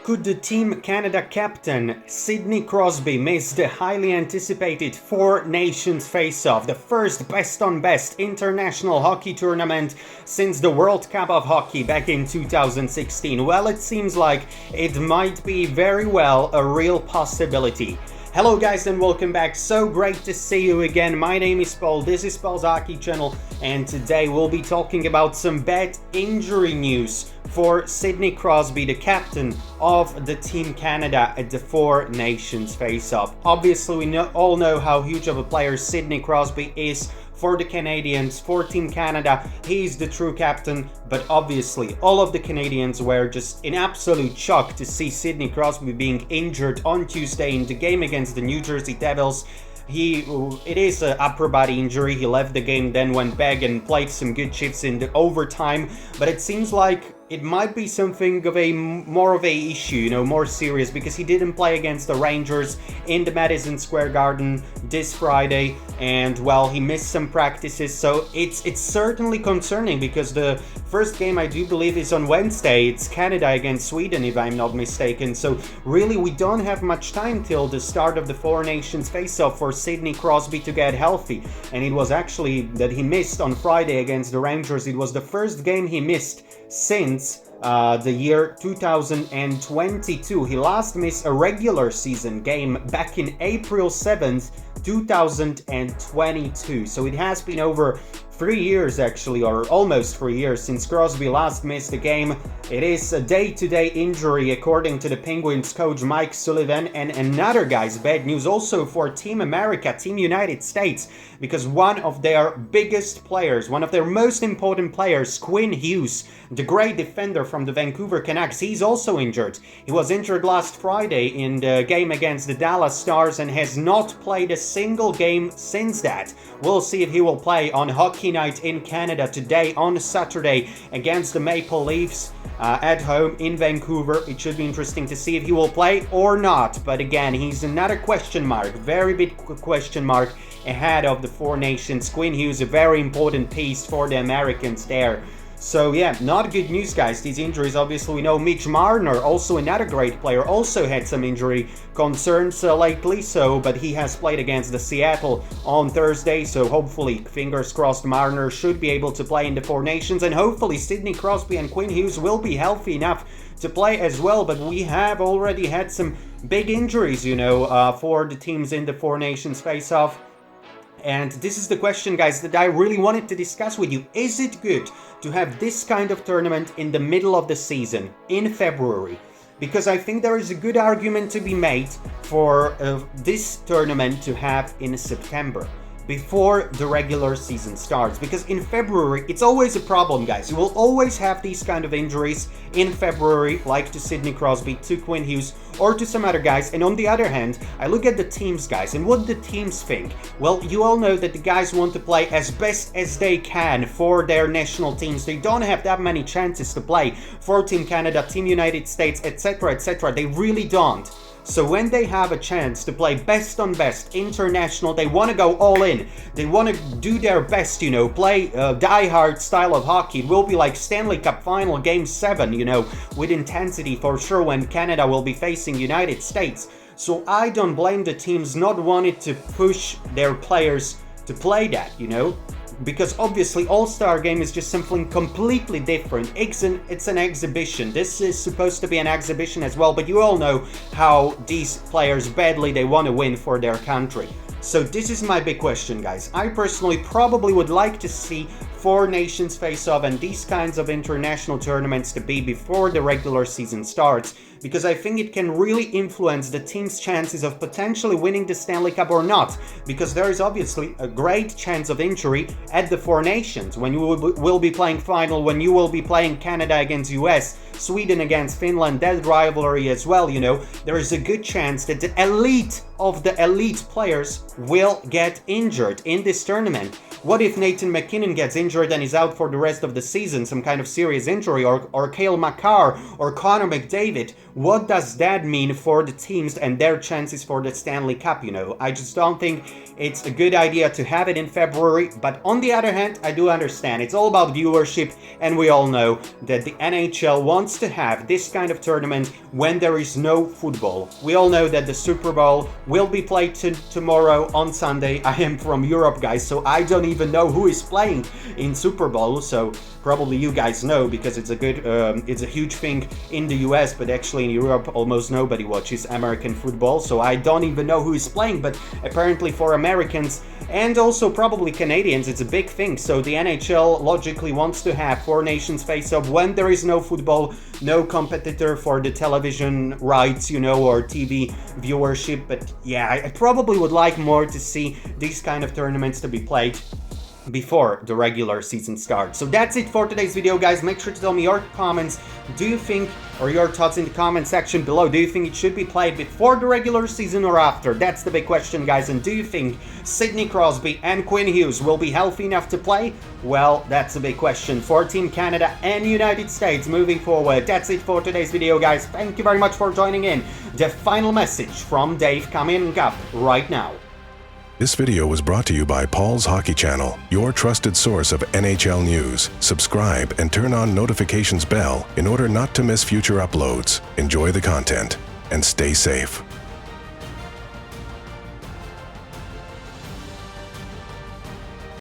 Could the Team Canada captain Sidney Crosby miss the highly anticipated Four Nations face-off, the first best-on-best international hockey tournament since the World Cup of Hockey back in 2016? Well, it seems like it might be very well a real possibility. Hello guys and welcome back, so great to see you again. My name is Paul, this is Paul's Hockey channel, and today we'll be talking about some bad injury news for Sidney Crosby, the captain of the Team Canada at the Four Nations face-off. Obviously we all know how huge of a player Sidney Crosby is for the Canadians, for Team Canada. He's the true captain, but obviously all of the Canadians were just in absolute shock to see Sidney Crosby being injured on Tuesday in the game against the New Jersey Devils. It is an upper body injury. He left the game, then went back and played some good shifts in the overtime, but it seems like it might be something of a more of a issue, more serious, because he didn't play against the Rangers in the Madison Square Garden this Friday, and well, he missed some practices, so it's certainly concerning, because the first game, I do believe, is on Wednesday. It's Canada against Sweden, if I'm not mistaken, so really we don't have much time till the start of the Four Nations face-off for Sidney Crosby to get healthy, and it was actually that he missed on Friday against the Rangers. It was the first game he missed since the year 2022. He last missed a regular season game back in April 7th, 2022. So it has been over 3 years actually, or almost 3 years, since Crosby last missed a game. It is a day-to-day injury according to the Penguins coach Mike Sullivan. And another, guys, bad news also for Team America, Team United States, because one of their biggest players, one of their most important players, Quinn Hughes, the great defender from the Vancouver Canucks, he's also injured. He was injured last Friday in the game against the Dallas Stars and has not played a single game since that. We'll see if he will play on Hockey Night in Canada today on Saturday against the Maple Leafs at home in Vancouver. It should be interesting to see if he will play or not. But again, he's another question mark, very big question mark ahead of the Four Nations. Quinn Hughes, a very important piece for the Americans there. So yeah, not good news, guys. These injuries, obviously we know Mitch Marner, also another great player, also had some injury concerns lately, but he has played against the Seattle on Thursday, so hopefully, fingers crossed, Marner should be able to play in the Four Nations, and hopefully Sidney Crosby and Quinn Hughes will be healthy enough to play as well. But we have already had some big injuries, for the teams in the Four Nations face-off. And this is the question, guys, that I really wanted to discuss with you. Is it good to have this kind of tournament in the middle of the season, in February? Because I think there is a good argument to be made for this tournament to have in September, before the regular season starts. Because in February, it's always a problem, guys. You will always have these kind of injuries in February, like to Sidney Crosby, to Quinn Hughes, or to some other guys. And on the other hand, I look at the teams, guys, and what the teams think. Well, you all know that the guys want to play as best as they can for their national teams. They don't have that many chances to play for Team Canada, Team United States, etc., etc. They really don't. So when they have a chance to play best on best international, they want to go all in. They want to do their best, play die-hard style of hockey. It will be like Stanley Cup Final Game 7, with intensity for sure, when Canada will be facing United States. So I don't blame the teams not wanting to push their players to play that, because obviously All-Star Game is just something completely different. It's an exhibition. This is supposed to be an exhibition as well, but you all know how these players badly they want to win for their country. So this is my big question, guys. I personally probably would like to see Four Nations face-off and these kinds of international tournaments to be before the regular season starts, because I think it can really influence the team's chances of potentially winning the Stanley Cup or not, because there is obviously a great chance of injury at the Four Nations, when you will be playing final, when you will be playing Canada against US, Sweden against Finland, that rivalry as well, there is a good chance that the elite of the elite players will get injured in this tournament. What if Nathan MacKinnon gets injured and is out for the rest of the season, some kind of serious injury, or Cale Makar or Connor McDavid? what does that mean for the teams and their chances for the Stanley Cup, you know? I just don't think it's a good idea to have it in February, but on the other hand, I do understand. It's all about viewership, and we all know that the NHL wants to have this kind of tournament when there is no football. We all know that the Super Bowl will be played tomorrow on Sunday. I am from Europe, guys, so I don't even know who is playing in Super Bowl, so probably you guys know because it's a huge thing in the US, but actually in Europe almost nobody watches American football, so I don't even know who is playing, but apparently for Americans and also probably Canadians it's a big thing. So the NHL logically wants to have four nations face off when there is no football, no competitor for the television rights, you know, or TV viewership. But yeah, I probably would like more to see these kind of tournaments to be played before the regular season starts. So that's it for today's video, guys. Make sure to tell me your comments. Do you think, or your thoughts in the comment section below, do you think it should be played before the regular season or after? That's the big question, guys. And do you think Sidney Crosby and Quinn Hughes will be healthy enough to play? Well, that's a big question for Team Canada and United States moving forward. That's it for today's video, guys. Thank you very much for joining in. The final message from Dave coming up right now. This video was brought to you by Paul's Hockey Channel, your trusted source of NHL news. Subscribe and turn on notifications bell in order not to miss future uploads. Enjoy the content and stay safe.